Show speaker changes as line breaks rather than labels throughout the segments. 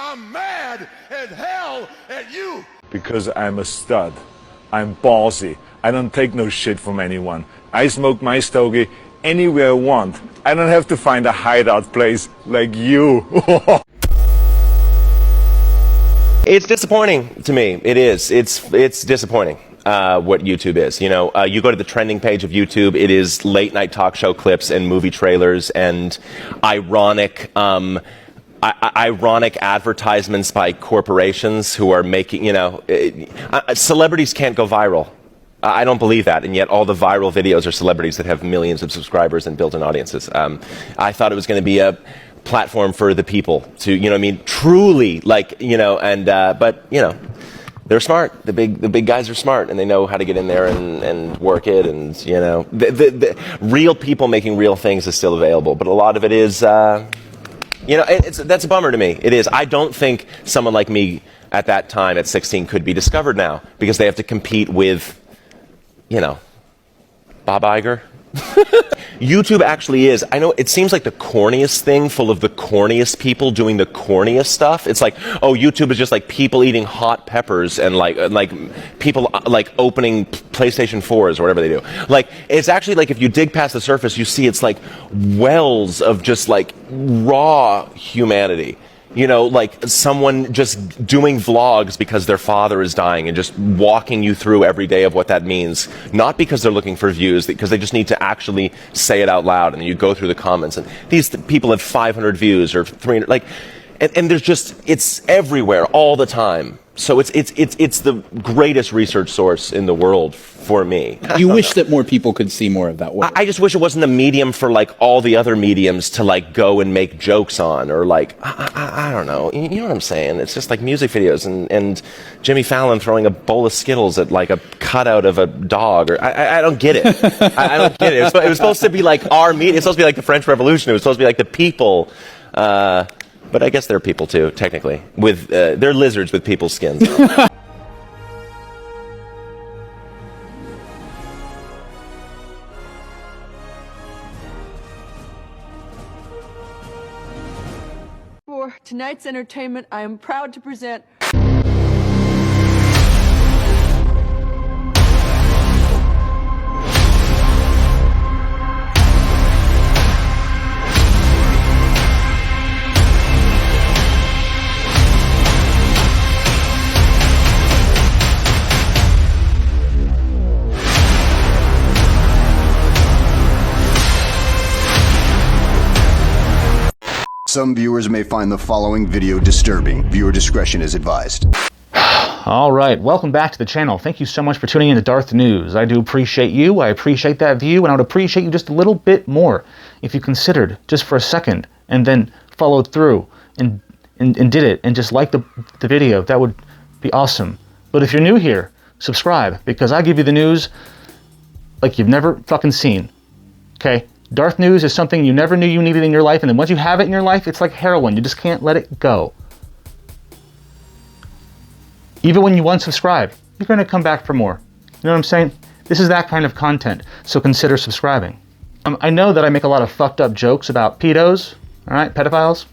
I'm mad as hell at you.
Because I'm a stud. I'm ballsy. I don't take no shit from anyone. I smoke my stogie anywhere I want. I don't have to find a hideout place like you.
It's disappointing to me. It is. It's disappointing what YouTube is. You know, you go to the trending page of YouTube, it is late night talk show clips and movie trailers and ironic advertisements by corporations who are making, you know, celebrities can't go viral. I don't believe that, and yet all the viral videos are celebrities that have millions of subscribers and built-in audiences. I thought it was going to be a platform for the people to, you know what I mean, truly, like, you know, and, but, you know, they're smart. The big guys are smart, and they know how to get in there and work it, and, you know, the real people making real things is still available, but a lot of it is, you know, that's a bummer to me. It is. I don't think someone like me at that time, at 16, could be discovered now, because they have to compete with, you know, Bob Iger. YouTube actually is, I know it seems like the corniest thing, full of the corniest people doing the corniest stuff. It's like, oh, YouTube is just like people eating hot peppers and like people like opening PlayStation 4s or whatever they do. Like, it's actually like if you dig past the surface, you see it's like wells of just like raw humanity. You know, like someone just doing vlogs because their father is dying and just walking you through every day of what that means. Not because they're looking for views, because they just need to actually say it out loud. And you go through the comments, and these people have 500 views or 300, like, and there's just, it's everywhere all the time. So it's the greatest research source in the world for me.
You wish that more people could see more of that work.
I just wish it wasn't a medium for like all the other mediums to like go and make jokes on, or like, I don't know. You know what I'm saying? It's just like music videos and Jimmy Fallon throwing a bowl of Skittles at like a cutout of a dog, or I don't get it. I don't get it. It was supposed to be like our media. It's supposed to be like the French Revolution. It was supposed to be like the people. But I guess they're people too, technically. With they're lizards with people's skins.
For tonight's entertainment, I am proud to present
Some viewers may find the following video disturbing. Viewer discretion is advised.
All right, welcome back to the channel. Thank you so much for tuning in to Darth News. I do appreciate you. I appreciate that view, and I would appreciate you just a little bit more if you considered just for a second and then followed through and did it and just liked the video. That would be awesome. But if you're new here, subscribe, because I give you the news like you've never fucking seen. Okay? Darth News is something you never knew you needed in your life, and then once you have it in your life, it's like heroin. You just can't let it go. Even when you unsubscribe, you're going to come back for more. You know what I'm saying? This is that kind of content, so consider subscribing. I know that I make a lot of fucked up jokes about pedos, all right, pedophiles,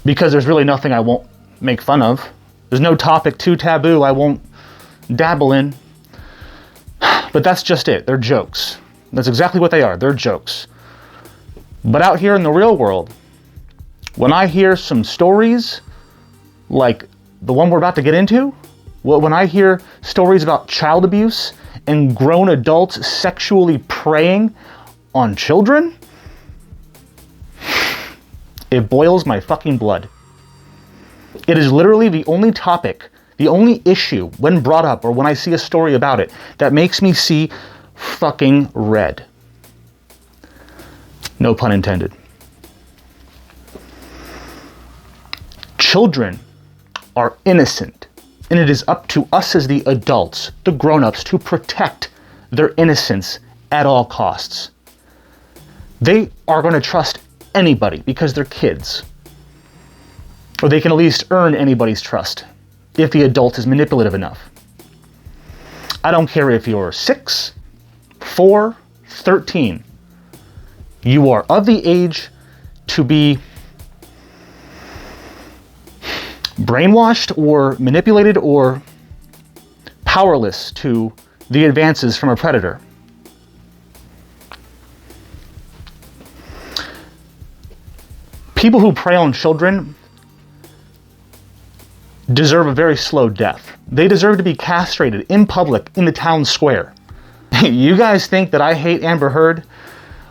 because there's really nothing I won't make fun of. There's no topic too taboo I won't dabble in. But that's just it. They're jokes. That's exactly what they are. They're jokes. But out here in the real world, when I hear some stories like the one we're about to get into, when I hear stories about child abuse and grown adults sexually preying on children, it boils my fucking blood. It is literally the only topic, the only issue when brought up or when I see a story about it that makes me see fucking red. No pun intended. Children are innocent, and it is up to us as the adults, the grown-ups, to protect their innocence at all costs. They are going to trust anybody because they're kids. Or they can at least earn anybody's trust if the adult is manipulative enough. I don't care if you're 6, 4, 13. You are of the age to be brainwashed or manipulated or powerless to the advances from a predator. People who prey on children deserve a very slow death. They deserve to be castrated in public in the town square. You guys think that I hate Amber Heard?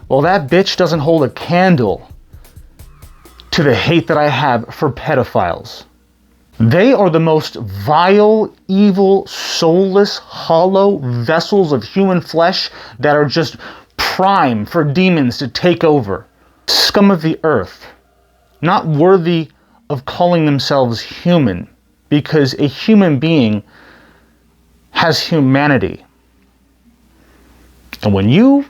Well, that bitch doesn't hold a candle to the hate that I have for pedophiles. They are the most vile, evil, soulless, hollow vessels of human flesh that are just prime for demons to take over. Scum of the earth. Not worthy of calling themselves human, because a human being has humanity. And when you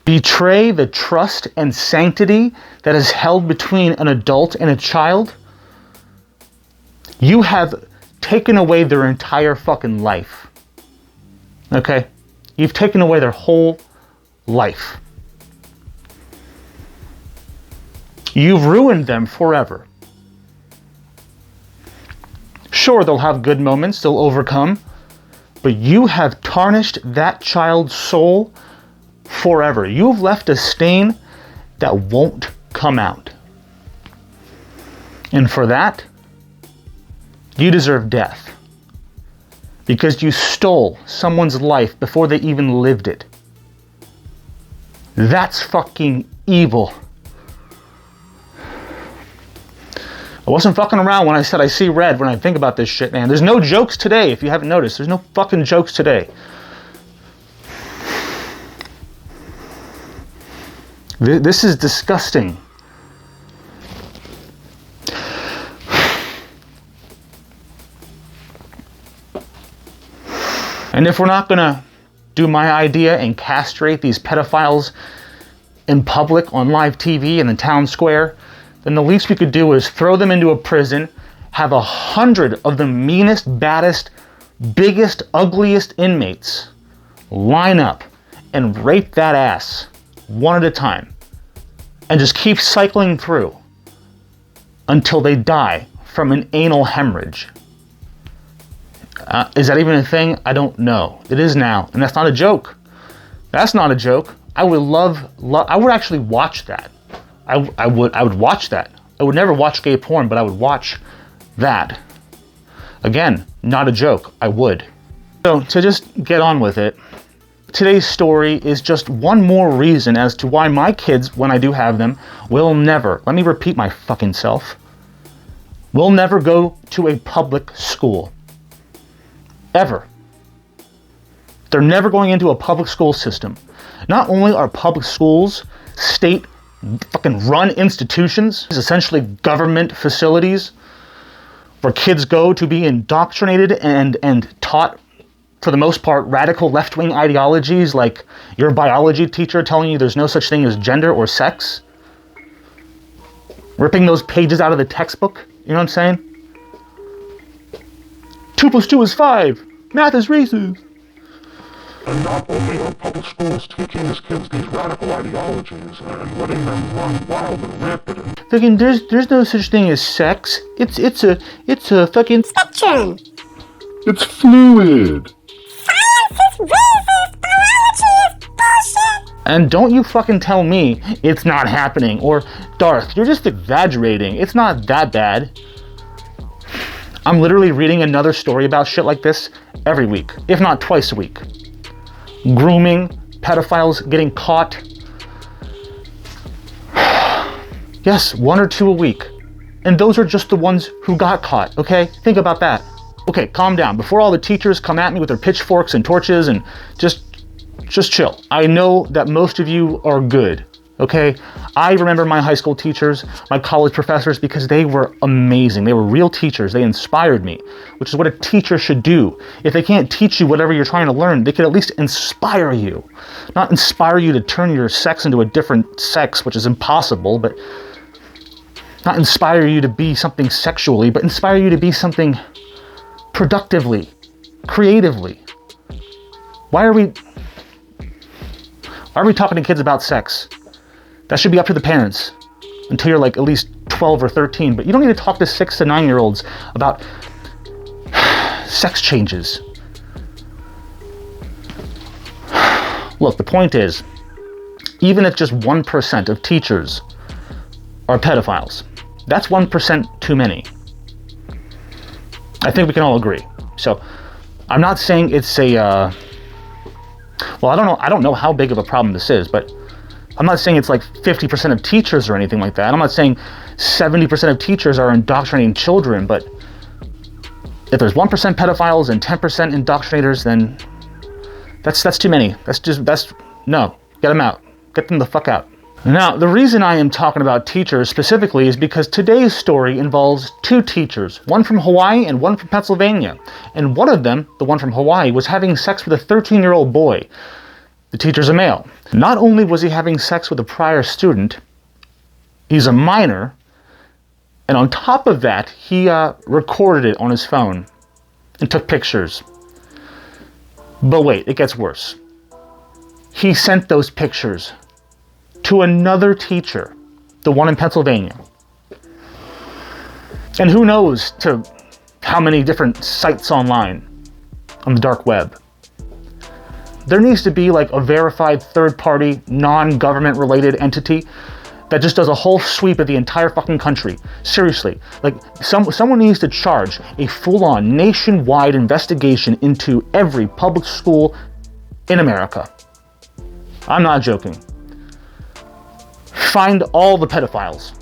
betray the trust and sanctity that is held between an adult and a child, you have taken away their entire fucking life. Okay? You've taken away their whole life. You've ruined them forever. Sure, they'll have good moments, they'll overcome, but you have tarnished that child's soul forever. You've left a stain that won't come out. And for that, you deserve death. Because you stole someone's life before they even lived it. That's fucking evil. I wasn't fucking around when I said I see red when I think about this shit, man. There's no jokes today, if you haven't noticed. There's no fucking jokes today. This is disgusting. And if we're not gonna do my idea and castrate these pedophiles in public on live TV in the town square, then the least we could do is throw them into a prison, have 100 of the meanest, baddest, biggest, ugliest inmates line up and rape that ass one at a time and just keep cycling through until they die from an anal hemorrhage. Is that even a thing? I don't know. It is now, and that's not a joke. That's not a joke. I would actually watch that. I would watch that. I would never watch gay porn, but I would watch that. Again, not a joke. I would. So to just get on with it, today's story is just one more reason as to why my kids, when I do have them, will never, let me repeat my fucking self, will never go to a public school. Ever. They're never going into a public school system. Not only are public schools state fucking run institutions, essentially government facilities where kids go to be indoctrinated and taught, for the most part, radical left-wing ideologies like your biology teacher telling you there's no such thing as gender or sex. Ripping those pages out of the textbook, you know what I'm saying? 2 + 2 is 5. Math is racist.
And not only are public schools teaching these kids these radical ideologies and letting them run wild and rampant.
Fucking, there's no such thing as sex. It's a fucking
spectrum.
It's fluid.
Science is racist. Biology is bullshit.
And don't you fucking tell me it's not happening. Or, Darth, you're just exaggerating. It's not that bad. I'm literally reading another story about shit like this every week, if not twice a week. Grooming, pedophiles getting caught. Yes, 1 or 2 a week. And those are just the ones who got caught, okay? Think about that. Okay, calm down. Before all the teachers come at me with their pitchforks and torches and just chill. I know that most of you are good, okay? I remember my high school teachers, my college professors, because they were amazing. They were real teachers. They inspired me, which is what a teacher should do. If they can't teach you whatever you're trying to learn, they could at least inspire you. Not inspire you to turn your sex into a different sex, which is impossible, but not inspire you to be something sexually, but inspire you to be something productively, creatively. Why are we talking to kids about sex? That should be up to the parents until you're like at least 12 or 13, but you don't need to talk to 6 to 9-year-olds about sex changes. Look, the point is, even if just 1% of teachers are pedophiles, that's 1% too many. I think we can all agree. So, I'm not saying it's a, well, I don't know how big of a problem this is, but I'm not saying it's like 50% of teachers or anything like that. I'm not saying 70% of teachers are indoctrinating children, but if there's 1% pedophiles and 10% indoctrinators, then that's too many. No, get them out. Get them the fuck out. Now, the reason I am talking about teachers specifically is because today's story involves 2 teachers, one from Hawaii and one from Pennsylvania. And one of them, the one from Hawaii, was having sex with a 13-year-old boy. The teacher's a male. Not only was he having sex with a prior student, he's a minor, and on top of that, he recorded it on his phone and took pictures. But wait, it gets worse. He sent those pictures to another teacher, the one in Pennsylvania. And who knows to how many different sites online on the dark web. There needs to be like a verified third-party, non-government related entity that just does a whole sweep of the entire fucking country. Seriously, like someone needs to charge a full-on nationwide investigation into every public school in America. I'm not joking. Find all the pedophiles.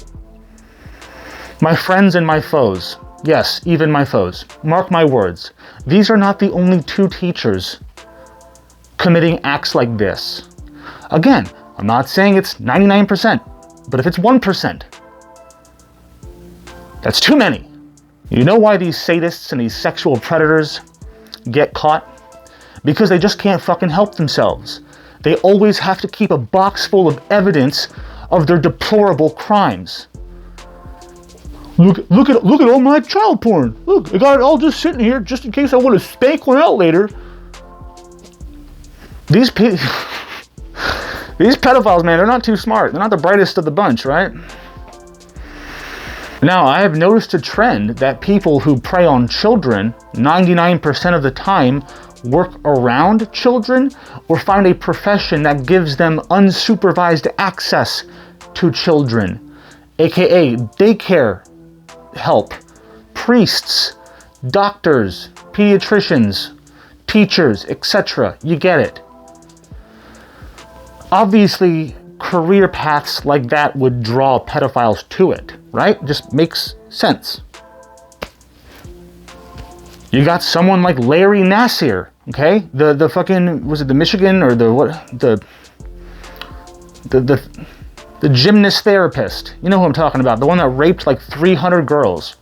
My friends and my foes. Yes, even my foes. Mark my words. These are not the only 2 teachers committing acts like this. Again, I'm not saying it's 99%, but if it's 1%, that's too many. You know why these sadists and these sexual predators get caught? Because they just can't fucking help themselves. They always have to keep a box full of evidence of their deplorable crimes. Look at all my child porn. Look, I got it all just sitting here just in case I want to spank one out later. These pedophiles, man, they're not too smart. They're not the brightest of the bunch, right? Now, I have noticed a trend that people who prey on children 99% of the time work around children or find a profession that gives them unsupervised access to children, aka daycare help, priests, doctors, pediatricians, teachers, etc. You get it. Obviously, career paths like that would draw pedophiles to it, right? Just makes sense. You got someone like Larry Nassar, okay? The fucking, was it the Michigan or the gymnast therapist? You know who I'm talking about, the one that raped like 300 girls.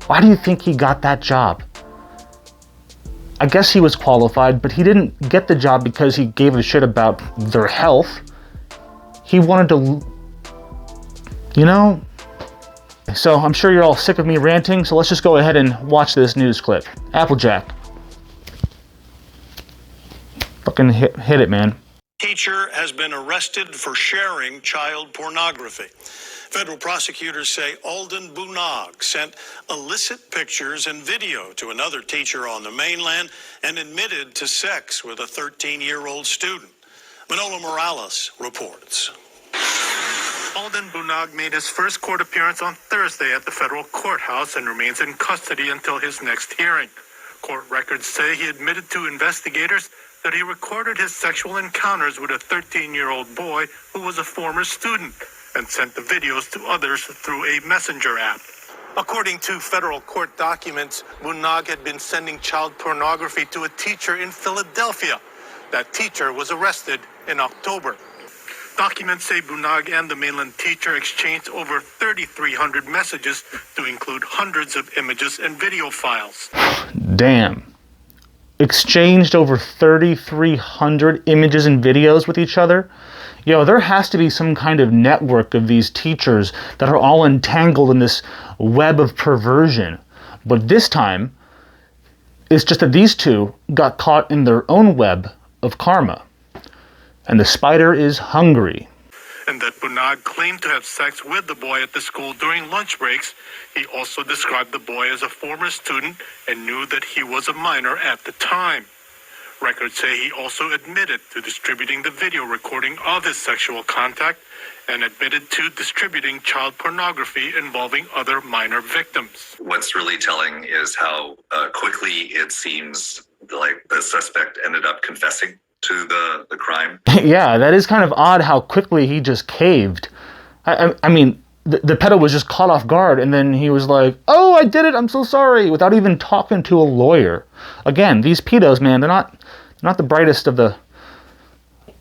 Why do you think he got that job? I guess he was qualified, but he didn't get the job because he gave a shit about their health. He wanted to, you know? So I'm sure you're all sick of me ranting, so let's just go ahead and watch this news clip. Applejack. Fucking hit it, man.
Teacher has been arrested for sharing child pornography. Federal prosecutors say Alden Bunog sent illicit pictures and video to another teacher on the mainland and admitted to sex with a 13-year-old student. Manolo Morales reports.
Alden Bunog made his first court appearance on Thursday at the federal courthouse and remains in custody until his next hearing. Court records say he admitted to investigators that he recorded his sexual encounters with a 13-year-old boy who was a former student and sent the videos to others through a messenger app. According to federal court documents, Bunog had been sending child pornography to a teacher in Philadelphia. That teacher was arrested in October. Documents say Bunog and the mainland teacher exchanged over 3,300 messages to include hundreds of images and video files.
Damn. Exchanged over 3,300 images and videos with each other? Yo, there has to be some kind of network of these teachers that are all entangled in this web of perversion. But this time, it's just that these two got caught in their own web of karma. And the spider is hungry.
and that Bunag claimed to have sex with the boy at the school during lunch breaks. He also described the boy as a former student and knew that he was a minor at the time. Records say he also admitted to distributing the video recording of his sexual contact and admitted to distributing child pornography involving other minor victims.
What's really telling is how quickly it seems like the suspect ended up confessing to the crime.
Yeah, that is kind of odd how quickly he just caved. I mean, the pedo was just caught off guard, and then he was like, "Oh, I did it, I'm so sorry," without even talking to a lawyer. Again, these pedos, man, they're not the brightest of the...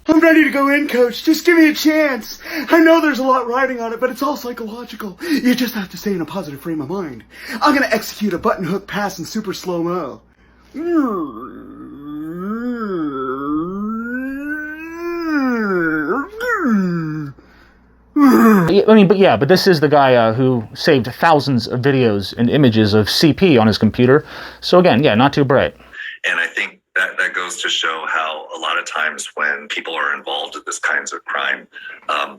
I'm ready to go in, coach. Just give me a chance. I know there's a lot riding on it, but it's all psychological. You just have to stay in a positive frame of mind. I'm gonna execute a button hook pass in super slow-mo.
But this is the guy who saved thousands of videos and images of CP on his computer. So again, yeah, not too bright.
And I think that goes to show how a lot of times when people are involved in this kinds of crime,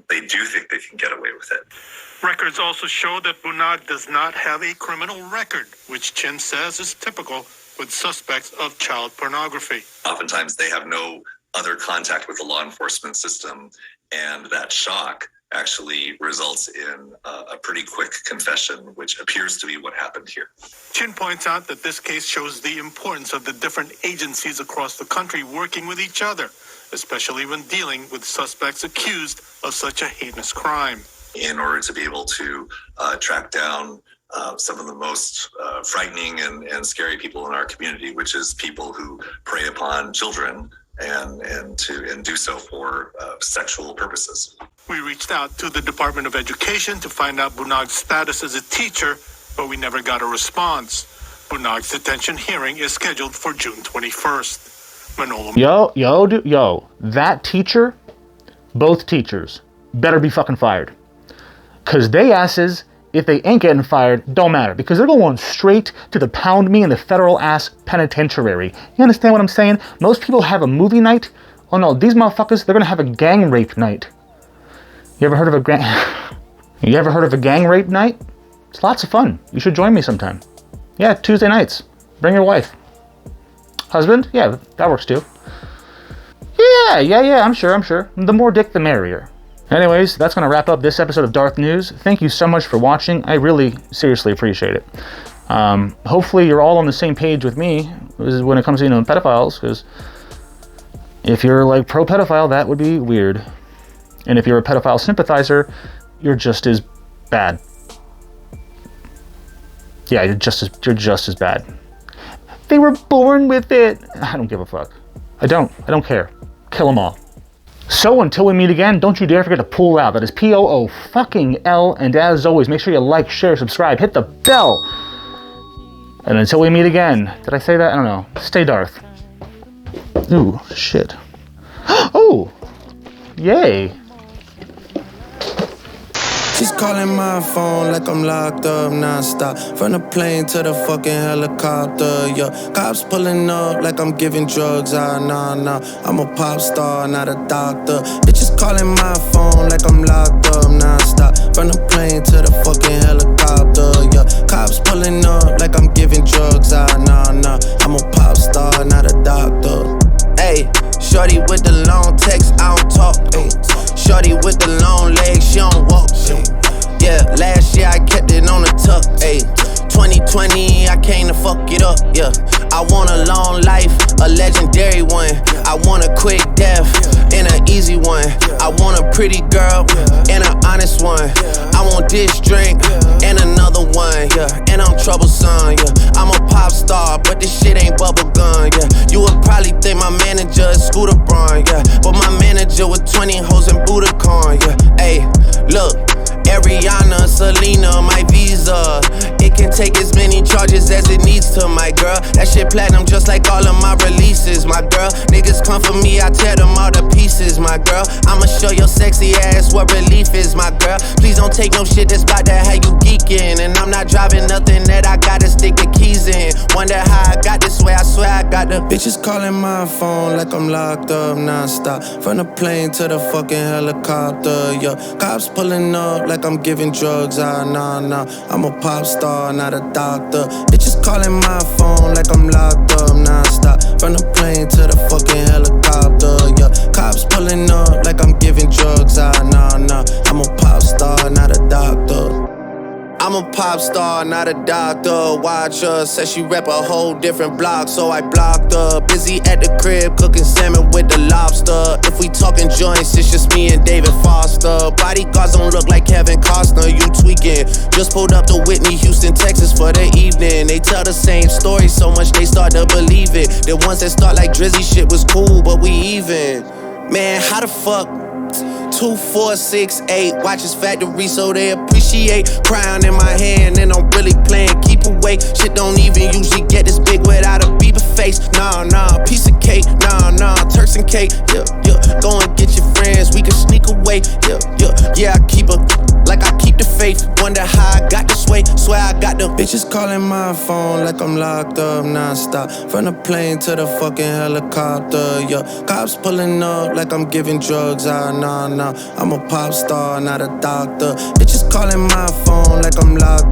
they do think they can get away with it.
Records also show that Bunag does not have a criminal record, which Chin says is typical with suspects of child pornography.
Oftentimes they have no other contact with the law enforcement system, and that shock actually results in a pretty quick confession, which appears to be what happened here.
Chin points out that this case shows the importance of the different agencies across the country working with each other, especially when dealing with suspects accused of such a heinous crime.
In order to be able to track down some of the most frightening and scary people in our community, which is people who prey upon children and do so for sexual purposes.
We reached out to the Department of Education to find out Bunag's status as a teacher, but we never got a response. Bunag's detention hearing is scheduled for June 21st.
Yo, that teacher, both teachers, better be fucking fired. Cause they asses, if they ain't getting fired, don't matter, because they're going straight to the pound me in the federal ass penitentiary. You understand what I'm saying? Most people have a movie night. Oh no, these motherfuckers, they're gonna have a gang rape night. You ever heard of a gang rape night? It's lots of fun. You should join me sometime. Yeah, Tuesday nights. Bring your wife. Husband? Yeah, that works too. Yeah, I'm sure. The more dick, the merrier. Anyways, that's going to wrap up this episode of Darth News. Thank you so much for watching. I really, seriously appreciate it. Hopefully you're all on the same page with me when it comes to, pedophiles, because if you're like pro-pedophile, that would be weird. And if you're a pedophile sympathizer, you're just as bad. Yeah, you're just as bad. They were born with it. I don't give a fuck. I don't care. Kill them all. So until we meet again, don't you dare forget to pull out. That is POO. And as always, make sure you like, share, subscribe, hit the bell. And until we meet again, did I say that? I don't know. Stay Darth. Ooh, shit. Oh, yay.
She's calling my phone like I'm locked up non-stop. From the plane to the fucking helicopter, yeah. Cops pulling up like I'm giving drugs, nah. I'm a pop star, not a doctor. Bitches calling my phone like I'm locked up non-stop. From the plane to the fucking helicopter, yeah. Cops pulling up like I'm giving drugs, nah. I'm a pop star, not a doctor. Ayy, shorty with the long text, I don't talk, ayy. Shorty with the long legs, she don't walk. Yeah, last year I kept it on the tuck. Ayy, 2020 I came to fuck it up. Yeah, I want a long life, a legendary one. I want a quick death and an easy one. I want a pretty girl and an honest one. I want this drink and another one. Yeah, and I'm troublesome. Yeah, I'm a pop star, but this shit ain't bubblegum. Yeah, you would probably think my manager is Scooter Braun. Yeah, but my manager with 20 hoes and Budokan. Yeah, ayy, look. Ariana, Selena, my visa. It can take as many charges as it needs to, my girl. That shit platinum just like all of my releases, my girl. Niggas come for me, I tear them all to pieces, my girl. I'ma show your sexy ass what relief is, my girl. Please don't take no shit that's about to have you geeking. And I'm not driving nothing that I gotta stick the keys in. weekend. Wonder how I got this way, I swear I got the bitches calling my phone like I'm locked up non-stop. From the plane to the fucking helicopter, yeah. Cops pulling up like I'm giving drugs, nah. I'm a pop star, not a doctor. Bitches calling my phone like I'm locked up non-stop. From the plane to the fucking helicopter, yeah. Cops pulling up like I'm giving drugs, nah. I'm a pop star, not a doctor. I'm a pop star, not a doctor. Watch her, said she rep a whole different block, so I blocked her. Busy at the crib, cooking salmon with the lobster. If we talking joints, it's just me and David Foster. Bodyguards don't look like Kevin Costner, you tweaking. Just pulled up to Whitney, Houston, Texas for the evening. They tell the same story so much they start to believe it. The ones that start like Drizzy shit was cool, but we even. Man, how the fuck? 2, 4, 6, 8 watches factory so they appreciate. Crown in my hand and I'm really playing keep away. Shit don't even usually get this big without a Bieber face. Nah, piece of cake. Nah, Turks and cake. Yeah. Go and get your friends, we can sneak away. Yeah, I keep a like I keep the faith. Wonder how I got this way. Swear I got the bitches calling my phone like I'm locked up non-stop. From the plane to the fucking helicopter, yeah. Cops pulling up like I'm giving drugs, nah. I'm a pop star, not a doctor. Bitches calling my phone like I'm locked